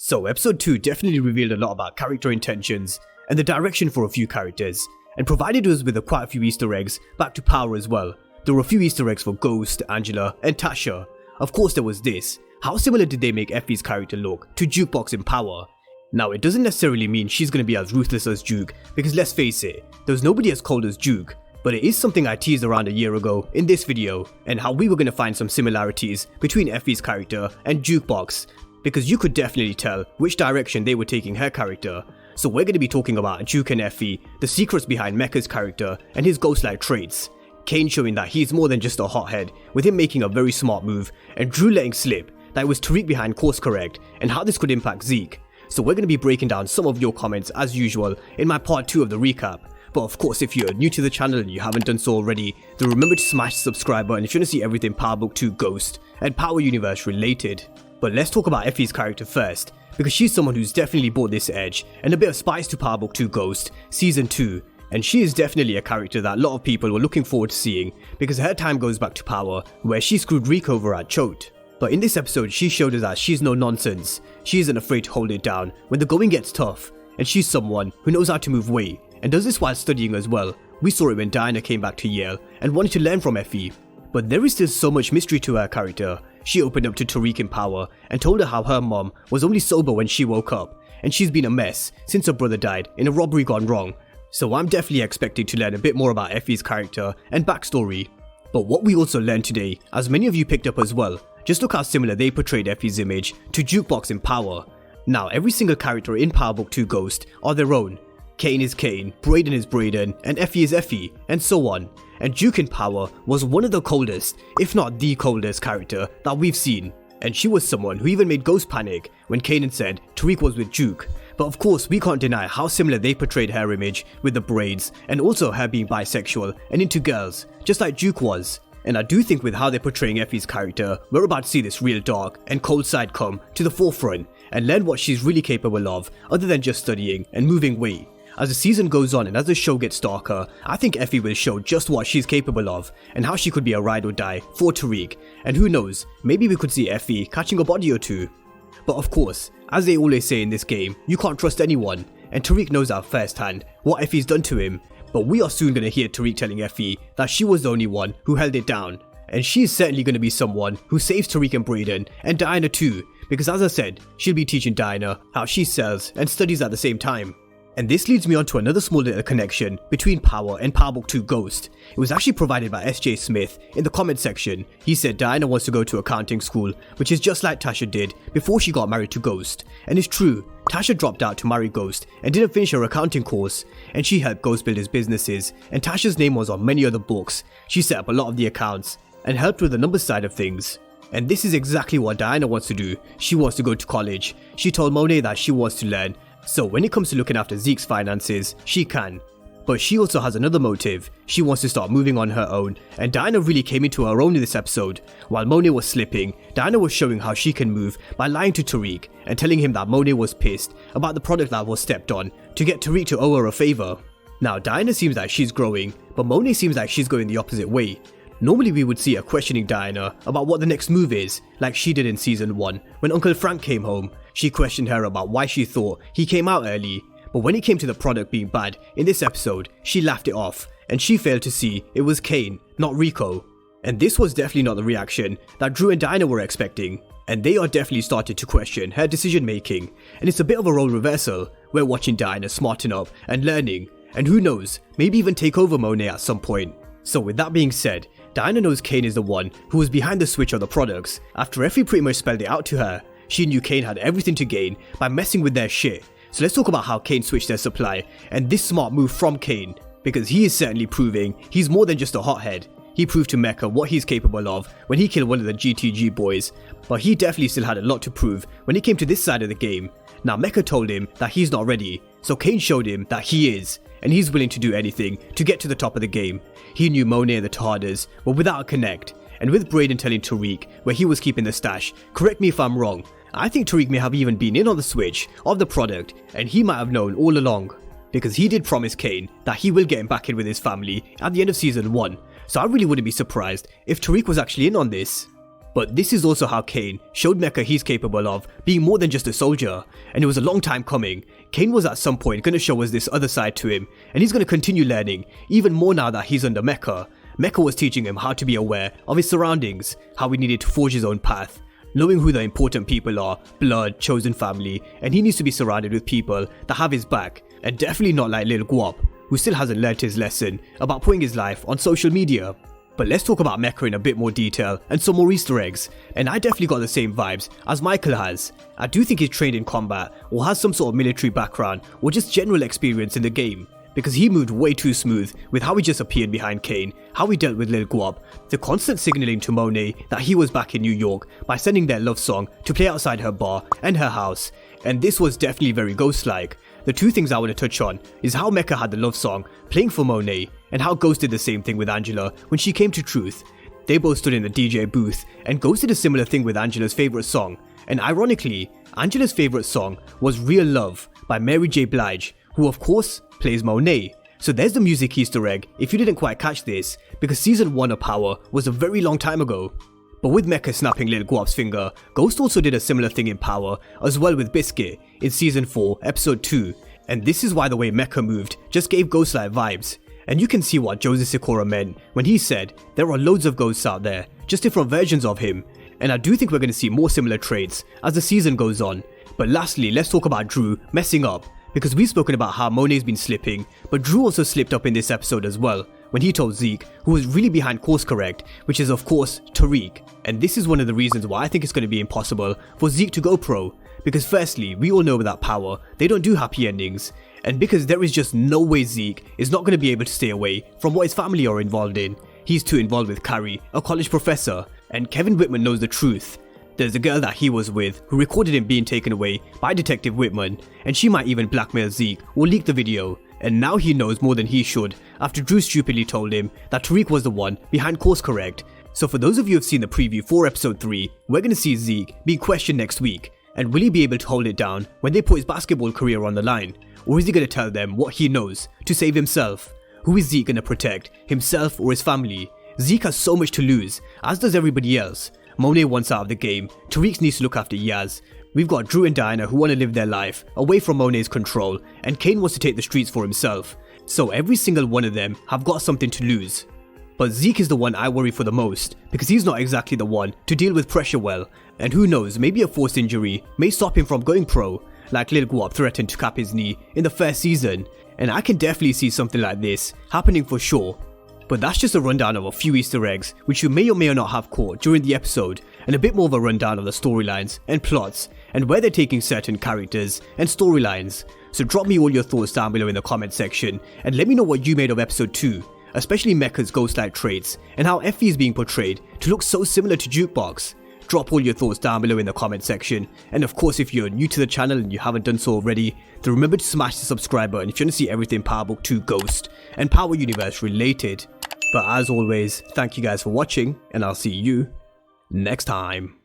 So episode 2 definitely revealed a lot about character intentions and the direction for a few characters, and provided us with quite a few Easter eggs back to Power as well. There were a few Easter eggs for Ghost, Angela and Tasha. Of course there was this: how similar did they make Effy's character look to Jukebox in Power? Now it doesn't necessarily mean she's going to be as ruthless as Juke, because let's face it, there was nobody as cold as Juke, but it is something I teased around a year ago in this video, and how we were going to find some similarities between Effy's character and Jukebox, because you could definitely tell which direction they were taking her character. So we're going to be talking about Juke and Effy, the secrets behind Mecca's character and his ghost-like traits, Kane showing that he's more than just a hothead with him making a very smart move, and Drew letting slip that it was Tariq behind course correct and how this could impact Zeke. So we're going to be breaking down some of your comments as usual in my part 2 of the recap. But of course, if you're new to the channel and you haven't done so already, then remember to smash the subscribe button if you want to see everything Power Book 2 Ghost and Power Universe related. But let's talk about Effy's character first, because she's someone who's definitely brought this edge and a bit of spice to Power Book 2 Ghost Season 2, and she is definitely a character that a lot of people were looking forward to seeing, because her time goes back to Power, where she screwed Rick over at Chote. But in this episode she showed us that she's no nonsense, she isn't afraid to hold it down when the going gets tough, and she's someone who knows how to move weight, and does this while studying as well. We saw it when Diana came back to Yale and wanted to learn from Effy. But there is still so much mystery to her character. She opened up to Tariq in Power and told her how her mom was only sober when she woke up, and she's been a mess since her brother died in a robbery gone wrong. So I'm definitely expecting to learn a bit more about Effy's character and backstory. But what we also learned today, as many of you picked up as well, just look how similar they portrayed Effy's image to Jukebox in Power. Now every single character in Power Book 2 Ghost are their own. Kane is Kane, Braden is Braden, and Effy is Effy, and so on. And Juke in Power was one of the coldest, if not the coldest character that we've seen. And she was someone who even made Ghost panic when Kanan said Tariq was with Juke. But of course we can't deny how similar they portrayed her image with the braids, and also her being bisexual and into girls, just like Juke was. And I do think with how they're portraying Effy's character, we're about to see this real dark and cold side come to the forefront, and learn what she's really capable of, other than just studying and moving weight. As the season goes on and as the show gets darker, I think Effy will show just what she's capable of, and how she could be a ride or die for Tariq, and who knows, maybe we could see Effy catching a body or two. But of course, as they always say in this game, you can't trust anyone, and Tariq knows at first hand what Effy's done to him. But we are soon going to hear Tariq telling Effy that she was the only one who held it down, and she is certainly going to be someone who saves Tariq and Braden, and Diana too, because as I said, she'll be teaching Diana how she sells and studies at the same time. And this leads me on to another small little connection between Power and Power Book 2 Ghost. It was actually provided by SJ Smith in the comment section. He said Diana wants to go to accounting school, which is just like Tasha did before she got married to Ghost. And it's true, Tasha dropped out to marry Ghost and didn't finish her accounting course, and she helped Ghost build his businesses, and Tasha's name was on many other books. She set up a lot of the accounts and helped with the numbers side of things. And this is exactly what Diana wants to do. She wants to go to college. She told Monet that she wants to learn, so when it comes to looking after Zeke's finances, she can. But she also has another motive. She wants to start moving on her own, and Diana really came into her own in this episode. While Monet was slipping, Diana was showing how she can move by lying to Tariq and telling him that Monet was pissed about the product that was stepped on to get Tariq to owe her a favor. Now Diana seems like she's growing, but Monet seems like she's going the opposite way. Normally we would see her questioning Diana about what the next move is, like she did in season 1 when Uncle Frank came home. She questioned her about why she thought he came out early, but when it came to the product being bad in this episode, she laughed it off, and she failed to see it was Kane, not Rico. And this was definitely not the reaction that Drew and Diana were expecting, and they are definitely started to question her decision making, and it's a bit of a role reversal. We're watching Diana smarten up and learning, and who knows, maybe even take over Monet at some point. So with that being said, Diana knows Kane is the one who was behind the switch of the products. After Effy pretty much spelled it out to her, she knew Kane had everything to gain by messing with their shit. So let's talk about how Kane switched their supply, and this smart move from Kane, because he is certainly proving he's more than just a hothead. He proved to Mecca what he's capable of when he killed one of the GTG boys, but he definitely still had a lot to prove when it came to this side of the game. Now Mecca told him that he's not ready, so Kane showed him that he is, and he's willing to do anything to get to the top of the game. He knew Monet and the Tejadas were without a connect, and with Braden telling Tariq where he was keeping the stash, correct me if I'm wrong, I think Tariq may have even been in on the switch of the product, and he might have known all along, because he did promise Kane that he will get him back in with his family at the end of season 1, so I really wouldn't be surprised if Tariq was actually in on this. But this is also how Kane showed Mecca he's capable of being more than just a soldier, and it was a long time coming. Kane was at some point going to show us this other side to him, and he's going to continue learning, even more now that he's under Mecca. Mecca was teaching him how to be aware of his surroundings, how he needed to forge his own path, knowing who the important people are, blood, chosen family, and he needs to be surrounded with people that have his back, and definitely not like Lil Guap, who still hasn't learnt his lesson about putting his life on social media. But let's talk about Mecca in a bit more detail and some more Easter eggs, and I definitely got the same vibes as Michael has. I do think he's trained in combat or has some sort of military background or just general experience in the game, because he moved way too smooth with how he just appeared behind Kane, how he dealt with Lil Guap, the constant signalling to Monet that he was back in New York by sending their love song to play outside her bar and her house, and this was definitely very Ghost-like. The two things I want to touch on is how Mecca had the love song playing for Monet, and how Ghost did the same thing with Angela when she came to Truth. They both stood in the DJ booth, and Ghost did a similar thing with Angela's favourite song, and ironically, Angela's favourite song was Real Love by Mary J. Blige, who of course plays Monet. So there's the music Easter egg if you didn't quite catch this, because season 1 of Power was a very long time ago. But with Mecca snapping Lil Guap's finger, Ghost also did a similar thing in Power as well with Biscuit in season 4 episode 2, and this is why the way Mecca moved just gave Ghost-like vibes. And you can see what Joseph Sikora meant when he said there are loads of ghosts out there, just different versions of him, and I do think we're going to see more similar traits as the season goes on. But lastly, let's talk about Drew messing up, because we've spoken about how Monet's been slipping, but Drew also slipped up in this episode as well, when he told Zeke, who was really behind course correct, which is of course Tariq. And this is one of the reasons why I think it's going to be impossible for Zeke to go pro, because firstly, we all know without Power, they don't do happy endings, and because there is just no way Zeke is not going to be able to stay away from what his family are involved in. He's too involved with Carrie, a college professor, and Kevin Whitman knows the truth. There's a girl that he was with who recorded him being taken away by Detective Whitman, and she might even blackmail Zeke or leak the video, and now he knows more than he should after Drew stupidly told him that Tariq was the one behind course correct. So for those of you who have seen the preview for episode 3, we're going to see Zeke being questioned next week, and will he be able to hold it down when they put his basketball career on the line, or is he going to tell them what he knows to save himself? Who is Zeke going to protect, himself or his family? Zeke has so much to lose, as does everybody else. Monet wants out of the game, Tariq needs to look after Yaz, we've got Drew and Diana who want to live their life away from Monet's control, and Kane wants to take the streets for himself. So every single one of them have got something to lose. But Zeke is the one I worry for the most, because he's not exactly the one to deal with pressure well, and who knows, maybe a forced injury may stop him from going pro, like Lil Guap threatened to cap his knee in the first season, and I can definitely see something like this happening for sure. But that's just a rundown of a few Easter eggs which you may or may not have caught during the episode, and a bit more of a rundown of the storylines and plots and where they're taking certain characters and storylines. So drop me all your thoughts down below in the comment section and let me know what you made of episode 2, especially Mecca's ghost-like traits and how Effy is being portrayed to look so similar to Jukebox. Drop all your thoughts down below in the comment section, and of course if you're new to the channel and you haven't done so already, then remember to smash the subscribe button if you want to see everything Power Book 2 Ghost and Power Universe related. But as always, thank you guys for watching, and I'll see you next time.